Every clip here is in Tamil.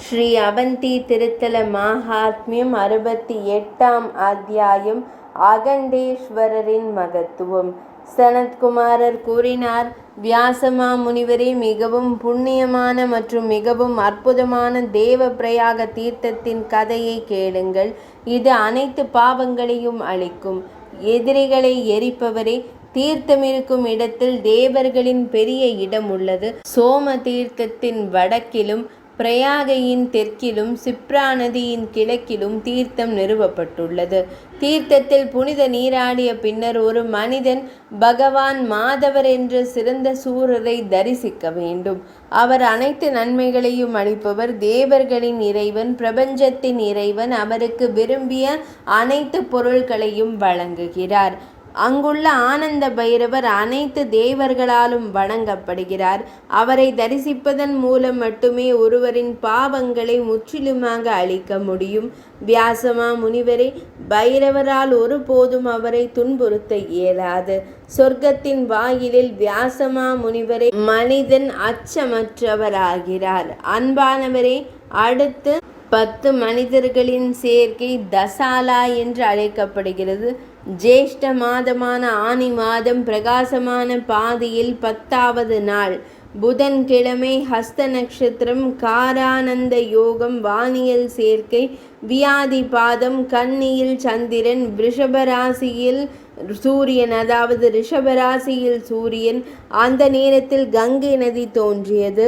ஸ்ரீ அவந்தி திருத்தல மாஹாத்மியம் 68ஆம் அத்தியாயம். அகண்டேஸ்வரரின் மகத்துவம். சனத்குமாரர் கூறினார், வியாசமா முனிவரே, மிகவும் புண்ணியமான மற்றும் மிகவும் அற்புதமான தேவ பிரயாக தீர்த்தத்தின் கதையை கேளுங்கள். இது அனைத்து பாவங்களையும் அழிக்கும். எதிரிகளை எரிப்பவரே, தீர்த்தம் இருக்கும் இடத்தில் தேவர்களின் பெரிய இடம் உள்ளது. சோம தீர்த்தத்தின் வடக்கிலும் பிரயாகையின் தெற்கிலும் சிப்ரா நதியின் கிழக்கிலும் தீர்த்தம் நிறுவப்பட்டுள்ளது. தீர்த்தத்தில் புனித நீராடிய பின்னர் ஒரு மனிதன் பகவான் மாதவர் என்ற சிறந்த சூரரை தரிசிக்க வேண்டும். அவர் அனைத்து நன்மைகளையும் அளிப்பவர், தேவர்களின் இறைவன், பிரபஞ்சத்தின் இறைவன். அவருக்கு விரும்பிய அனைத்து பொருள்களையும் வழங்குகிறார். அங்குள்ள ஆனந்த பைரவர் அனைத்து தேவர்களாலும் வணங்கப்படுகிறார். அவரை தரிசிப்பதன் மூலம் மட்டுமே ஒருவரின் பாவங்களை முற்றிலுமாக அழிக்க முடியும். வியாசமா முனிவரே, பைரவரால் ஒருபோதும் அவரை துன்புறுத்த இயலாது. சொர்க்கத்தின் வாயிலில் வியாசமா முனிவரே மனிதன் அச்சமற்றவராகிறார். அன்பானவரே, அடுத்து 10 மனிதர்களின் சேர்க்கை தசாலா என்று அழைக்கப்படுகிறது. ஜேஷ்ட மாதமான ஆனி மாதம் பிரகாசமான பாதியில் 10வது நாள் புதன்கிழமை, ஹஸ்த நட்சத்திரம், காரானந்த யோகம், வானியல் சேர்க்கை, வியாதி பாதம், கன்னியில் சந்திரன், ரிஷபராசியில் சூரியன், அதாவது ரிஷபராசியில் சூரியன். அந்த நேரத்தில் கங்கை நதி தோன்றியது.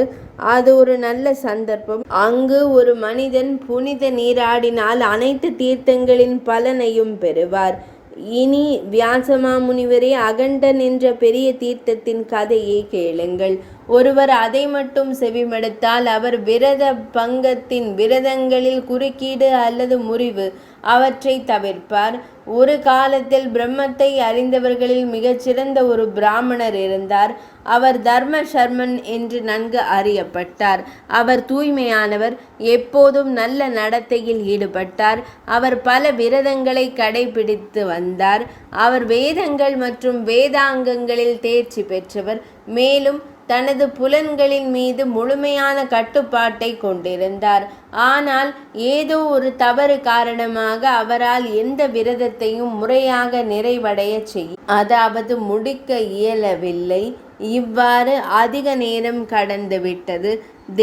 அது ஒரு நல்ல சந்தர்ப்பம். அங்கு ஒரு மனிதன் புனித நீராடினால் அனைத்து தீர்த்தங்களின் பலனையும் பெறுவார். இனி வியாசமா முனிவரே, அகண்டன் என்ற பெரிய தீர்த்தத்தின் கதையை கேளுங்கள். ஒருவர் அதை மட்டும் செவிமடுத்தால் அவர் விரத பங்கத்தின் விரதங்களில் குறுக்கீடு அல்லது முறிவு அவற்றை தவிர்ப்பார். ஒரு காலத்தில் பிரம்மத்தை அறிந்தவர்களில் மிகச்சிறந்த ஒரு பிராமணர் இருந்தார். அவர் தர்ம சர்மன் என்று நன்கு அறியப்பட்டார். அவர் தூய்மையானவர், எப்போதும் நல்ல நடத்தையில் ஈடுபட்டார். அவர் பல விரதங்களை கடைபிடித்து வந்தார். அவர் வேதங்கள் மற்றும் வேதாங்கங்களில் தேர்ச்சி பெற்றவர். மேலும் தனது புலன்களின் மீது முழுமையான கட்டுப்பாட்டை கொண்டிருந்தார். ஆனால் ஏதோ ஒரு தவறு காரணமாக அவரால் எந்த விரதத்தையும் முறையாக நிறைவடைய அதாவது முடிக்க இயலவில்லை. இவ்வாறு அதிக நேரம் கடந்துவிட்டது.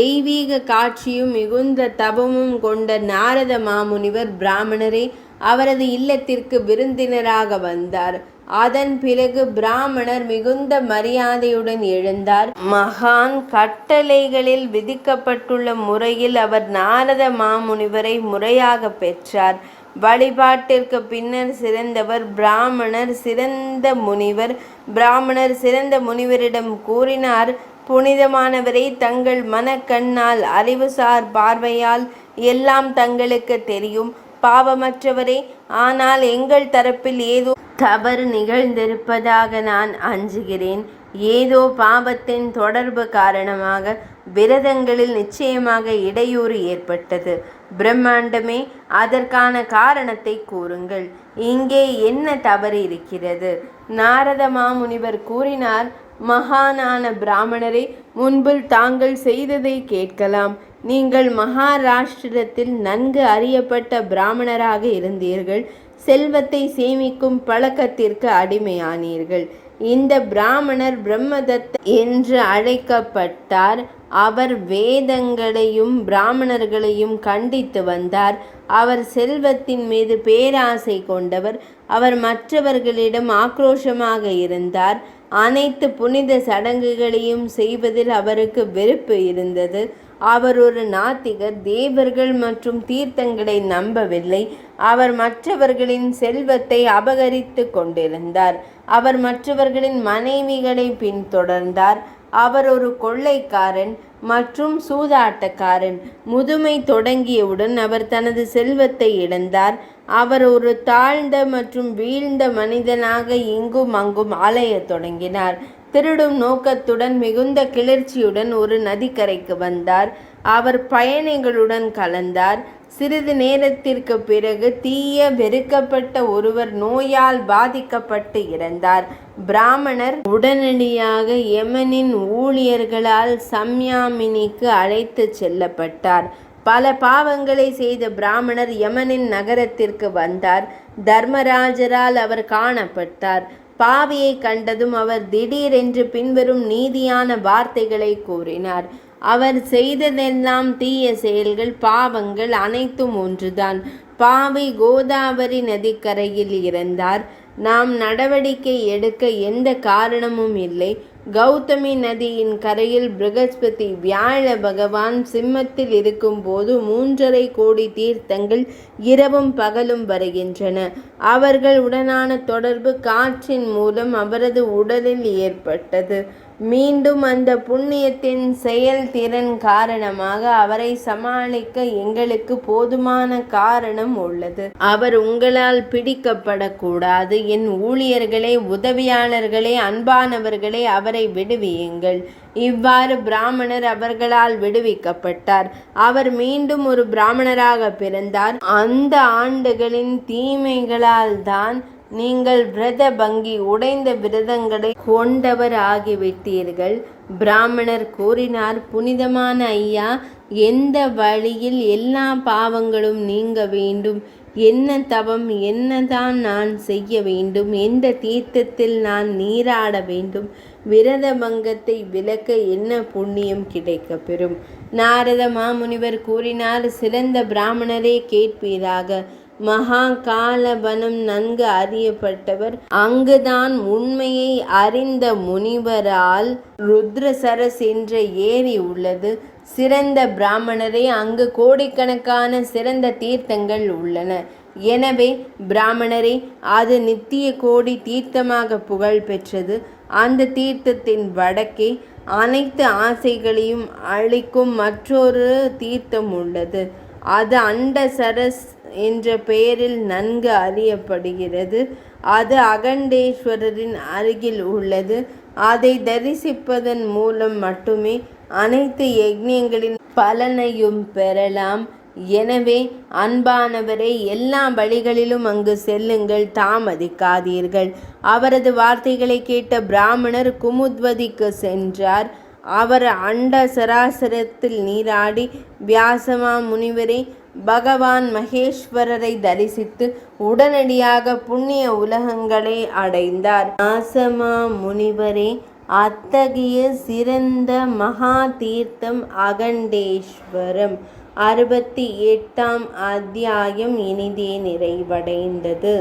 தெய்வீக காட்சியும் மிகுந்த தபமும் கொண்ட நாரத மாமுனிவர் பிராமணரே அவரது இல்லத்திற்கு விருந்தினராக வந்தார். அதன் பிறகு பிராமணர் மிகுந்த மரியாதையுடன் எழுந்தார். மகான் கட்டளைகளில் விதிக்கப்பட்டுள்ள முறையில் அவர் நாரத மாமுனிவரை முறையாக பெற்றார். வழிபாட்டிற்கு பின்னர் சிறந்தவர் பிராமணர் சிறந்த முனிவர். பிராமணர் சிறந்த முனிவரிடம் கூறினார், புனிதமானவரை, தங்கள் மனக்கண்ணால் அறிவுசார் பார்வையால் எல்லாம் தங்களுக்கு தெரியும். பாவமற்றவரே, ஆனால் எங்கள் தரப்பில் ஏதோ தவறு நிகழ்ந்திருப்பதாக நான் அஞ்சுகிறேன். ஏதோ பாவத்தின் தொடர்பு காரணமாக விரதங்களில் நிச்சயமாக இடையூறு ஏற்பட்டது. பிரம்மாண்டமே, அதற்கான காரணத்தை கூறுங்கள். இங்கே என்ன தவறு இருக்கிறது? நாரத மாமுனிவர் கூறினார், மகானான பிராமணரே, முன்பு தாங்கள் செய்ததை கேட்கலாம். நீங்கள் மகாராஷ்டிரத்தில் நன்கு அறியப்பட்ட பிராமணராக இருந்தீர்கள். செல்வத்தை சேமிக்கும் பழக்கத்திற்கு அடிமையானீர்கள். இந்த பிராமணர் பிரம்மதத்த என்று அழைக்கப்பட்டார். அவர் வேதங்களையும் பிராமணர்களையும் கண்டித்து வந்தார். அவர் செல்வத்தின் மீது பேராசை கொண்டவர். அவர் மற்றவர்களிடம் ஆக்ரோஷமாக இருந்தார். அனைத்து புனித சடங்குகளையும் செய்வதில் அவருக்கு வெறுப்பு இருந்தது. அவர் ஒரு நாத்திகர். தேவர்கள் மற்றும் தீர்த்தங்களை நம்பவில்லை. அவர் மற்றவர்களின் செல்வத்தை அபகரித்து கொண்டிருந்தார். அவர் மற்றவர்களின் மனைவிகளை பின்தொடர்ந்தார். அவர் ஒரு கொள்ளைக்காரன் மற்றும் சூதாட்டக்காரன். முதுமை தொடங்கியவுடன் அவர் தனது செல்வத்தை இழந்தார். அவர் ஒரு தாழ்ந்த மற்றும் வீழ்ந்த மனிதனாக இங்கும் அங்கும் அலையத் தொடங்கினார். திருடும் நோக்கத்துடன் மிகுந்த கிளர்ச்சியுடன் ஒரு நதிக்கரைக்கு வந்தார். அவர் பயணிகளுடன் கலந்தார். சிறிது நேரத்திற்கு பிறகு தீய வெறுக்கப்பட்ட ஒருவர் நோயால் பாதிக்கப்பட்டு இறந்தார். பிராமணர் உடனடியாக யமனின் ஊழியர்களால் சம்யாமினிக்கு அழைத்து செல்லப்பட்டார். பல பாவங்களை செய்த பிராமணர் யமனின் நகரத்திற்கு வந்தார். தர்மராஜரால் அவர் காணப்பட்டார். பாவியை கண்டதும் அவர் திடீரென்று பின்வரும் நீதியான வார்த்தைகளை கூறினார். அவர் செய்ததெல்லாம் தீய செயல்கள், பாவங்கள் அனைத்தும் ஒன்றுதான். பாவி கோதாவரி நதிக்கரையில் இறந்தார். நாம் நடவடிக்கை எடுக்க எந்த காரணமும் இல்லை. கௌதமி நதியின் கரையில் பிருகஸ்பதி வியாழ பகவான் சிம்மத்தில் இருக்கும்போது 3.5 கோடி தீர்த்தங்கள் இரவும் பகலும் வருகின்றன. அவர்கள் உடனான தொடர்பு காற்றின் மூலம் அவரது உடலில் ஏற்பட்டது. மீண்டும் அந்த புண்ணியத்தின் செயல்திறன் காரணமாக அவரை சமாளிக்க எங்களுக்கு போதுமான காரணம் உள்ளது. அவர் உங்களால் பிடிக்கப்படக்கூடாது. என் ஊழியர்களே, உதவியாளர்களே, அன்பானவர்களே, அவரை விடுவியுங்கள். இவ்வாறு பிராமணர் அவர்களால் விடுவிக்கப்பட்டார். அவர் மீண்டும் ஒரு பிராமணராக பிறந்தார். அந்த ஆண்டுகளின் தீமைகளால் தான் நீங்கள் விரத பங்கி, உடைந்த விரதங்களை கொண்டவர் ஆகிவிட்டீர்கள். பிராமணர் கூறினார், புனிதமான ஐயா, எந்த வழியில் எல்லா பாவங்களும் நீங்க வேண்டும்? என்ன தவம், என்னதான் நான் செய்ய வேண்டும்? எந்த தீர்த்தத்தில் நான் நீராட வேண்டும்? விரத பங்கத்தை விலக்க என்ன புண்ணியம் கிடைக்கப் பெறும்? நாரத மாமுனிவர் கூறினார், சிறந்த பிராமணரே, கேட்பீராக. மகா காலவனம் நன்கு அறியப்பட்டவர். அங்குதான் உண்மையை அறிந்த முனிவரால் ருத்ரசரஸ் என்ற ஏரி உள்ளது. சிறந்த பிராமணரே, அங்கு கோடிக்கணக்கான சிறந்த தீர்த்தங்கள் உள்ளன. எனவே பிராமணரே, அது நித்திய கோடி தீர்த்தமாக புகழ் பெற்றது. அந்த தீர்த்தத்தின் வடக்கே அனைத்து ஆசைகளையும் அளிக்கும் மற்றொரு தீர்த்தம் உள்ளது. அது அண்டசரஸ் என்ற பெயரில் நன்கு அறியப்படுகிறது. அது அகண்டேஸ்வரரின் அருகில் உள்ளது. அதை தரிசிப்பதன் மூலம் மட்டுமே அனைத்து யஜ்ஞங்களின் பலனையும் பெறலாம். எனவே அன்பானவரை, எல்லா வழிகளிலும் அங்கு செல்லுங்கள், தாமதிக்காதீர்கள். அவரது வார்த்தைகளை கேட்ட பிராமணர் குமுத்வதிக்கு சென்றார். அவர் அண்ட சராசரத்தில் நீராடி, வியாசமா முனிவரே, பகவான் மகேஸ்வரரை தரிசித்து உடனடியாக புண்ணிய உலகங்களை அடைந்தார். வியாசமா முனிவரே, அத்தகைய சிறந்த மகா தீர்த்தம் அகண்டேஸ்வரம். 68ஆம் அத்தியாயம் இனிதே நிறைவடைந்தது.